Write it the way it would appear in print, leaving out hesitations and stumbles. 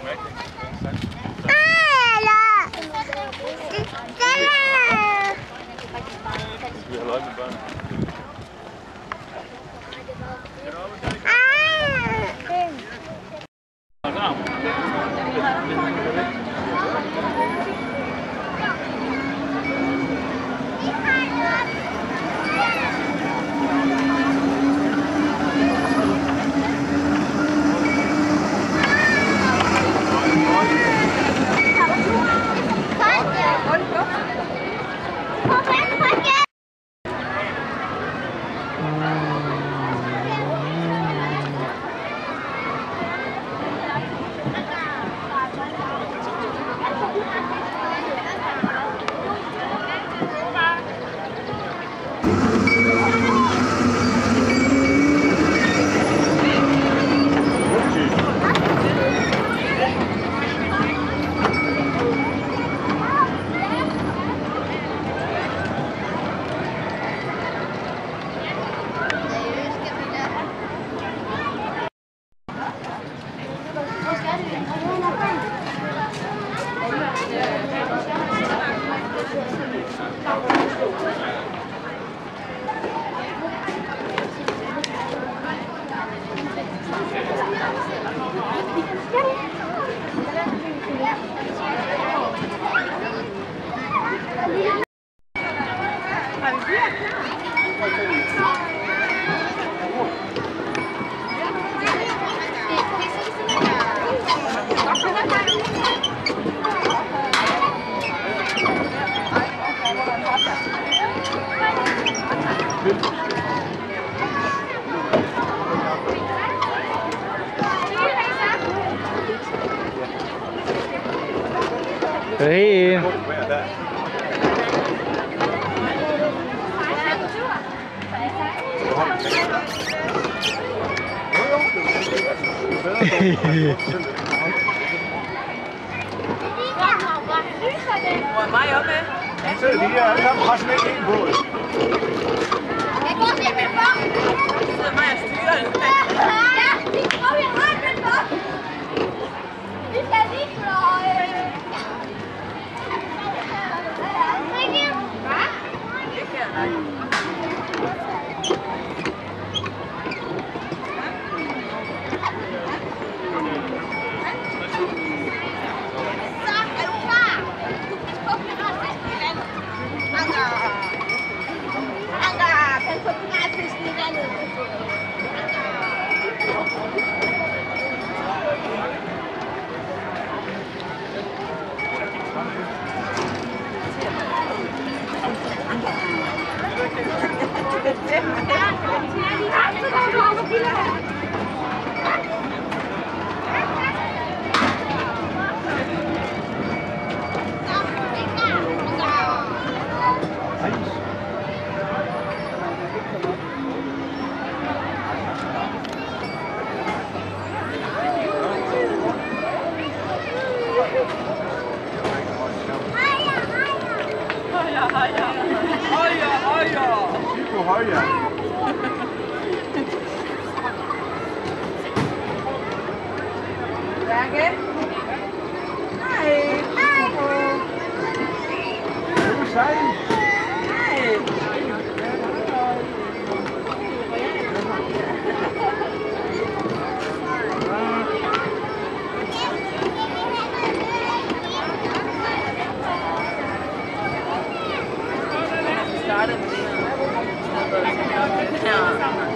Vi har løg med børn. Hey. Hvor er mig oppe med? Så er de alle sammen presset med en båd. Jeg går til min far. Så sidder mig og styrer det. Ja, vi går i hånden for. Vi skal lige fløje. Hvad? Det kan jeg ikke. Started with the